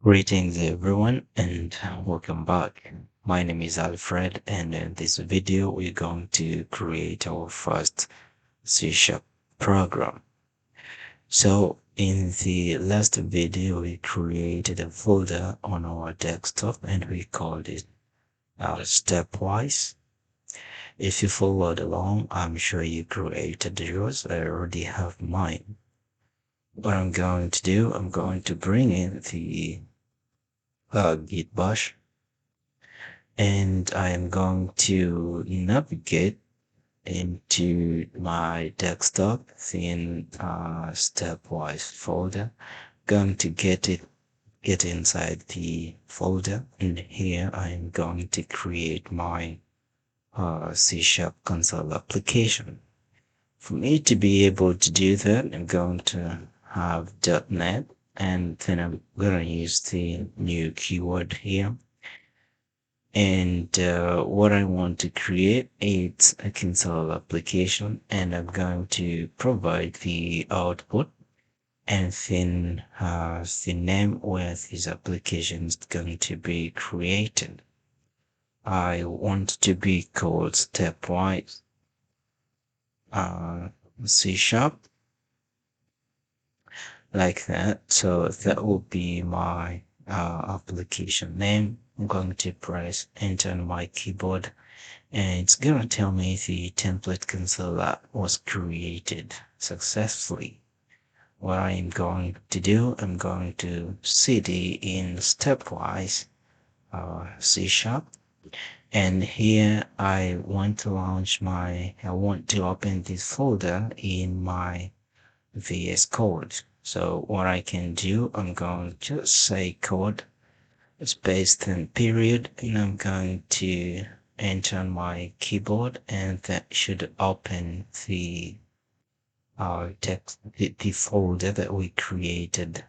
Greetings everyone and welcome back. My name is Alfred and in this video we're going to create our first C# program. So in the last video we created a folder on our desktop and we called it stepwise. If you followed along, I'm sure you created yours. I already have mine. What I'm going to do, I'm going to bring in the Git bash and I am going to navigate into my desktop in stepwise folder. Going to get inside the folder, and here I am going to create my C# console application. For me to be able to do that, I'm going to have .NET, and then I'm going to use the new keyword here. And what I want to create is a console application, and I'm going to provide the output and then the name where this application is going to be created. I want to be called stepwise C#, like that. So that will be my application name. I'm going to press enter on my keyboard, and it's gonna tell me the template console that was created successfully. What I'm going to do, I'm going to cd in stepwise C#, and here I want to open this folder in my VS Code. So what I can do, I'm going to say code space then period, and I'm going to enter on my keyboard, and that should open the the folder that we created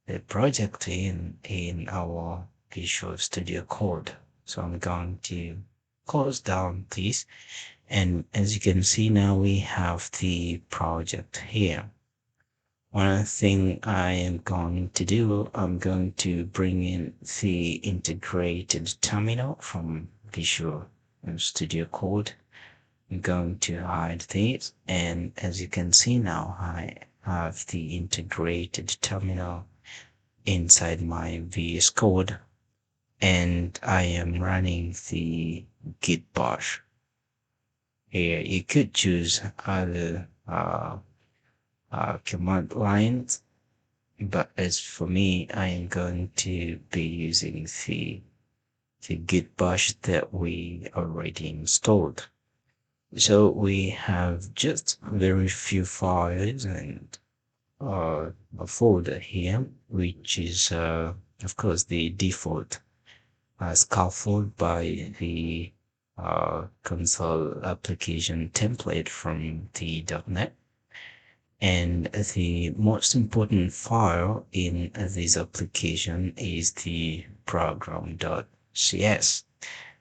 the project in our Visual Studio Code. So I'm going to close down this, and as you can see now we have the project here. One thing I am going to do, I'm going to bring in the integrated terminal from Visual Studio Code. I'm going to hide this, and as you can see now, I have the integrated terminal inside my VS Code, and I am running the Git bash. Here you could choose other command lines, but as for me, I am going to be using the Git bash that we already installed. So we have just very few files and a folder here, which is of course the default scaffold by the console application template from the .NET. And the most important file in this application is the program.cs.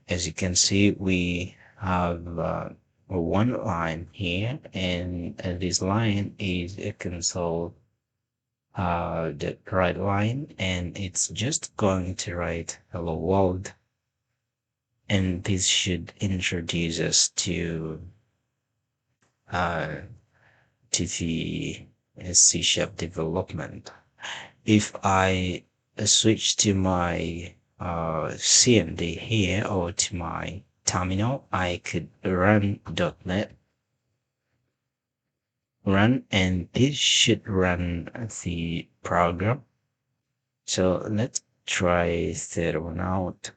As you can see, we have one line here, and this line is a console the right line, and it's just going to write hello world, and this should introduce us uh, to the C# development. If I switch to my CMD here, or to my terminal, I could run .NET run, and this should run the program. So let's try that one out.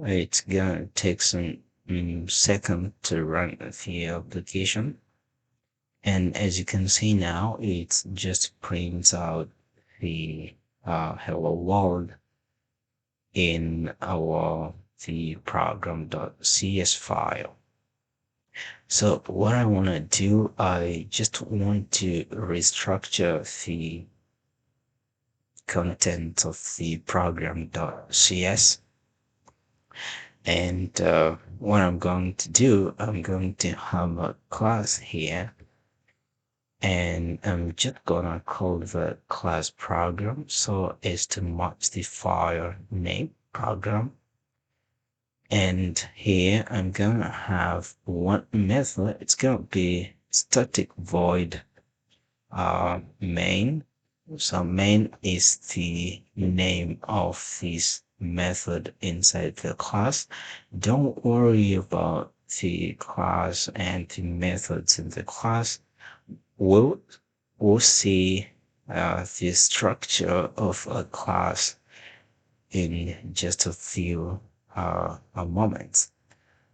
It's gonna take some second to run the application, and as you can see now, it just prints out the hello world in our the program.cs file. So what I want to do, I just want to restructure the content of the program.cs. And what I'm going to do, I'm going to have a class here, and I'm just gonna call the class program so as to match the file name program. And here I'm gonna have one method. It's gonna be static void main. So main is the name of this method inside the class. Don't worry about the class and the methods in the class. We'll, we'll see the structure of a class in just a few moments.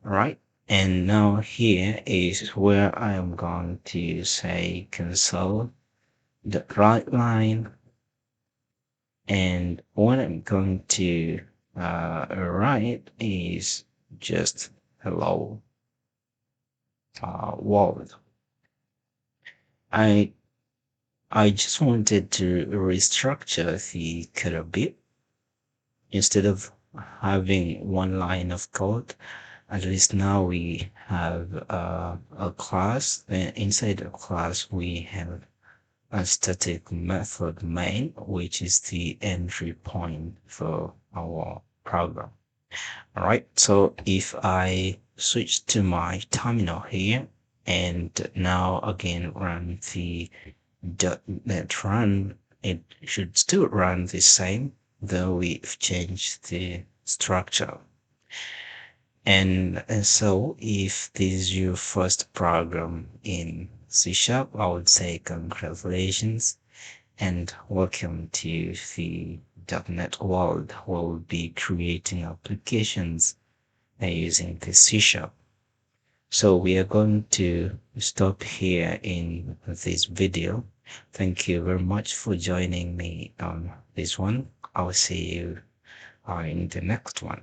All right. And now here is where I am going to say console the right line, and what I'm going to write is just hello world. I I just wanted to restructure the code a bit instead of having one line of code. At least now we have a class. Inside a class, we have a static method main, which is the entry point for our program. All right. So if I switch to my terminal here and now again run the .NET run, it should still run the same, though we've changed the structure. And so if this is your first program in C Sharp, I would say congratulations and welcome to the .NET world. We'll be creating applications using the C Sharp. So we are going to stop here in this video. Thank you very much for joining me on this one. I'll see you in the next one.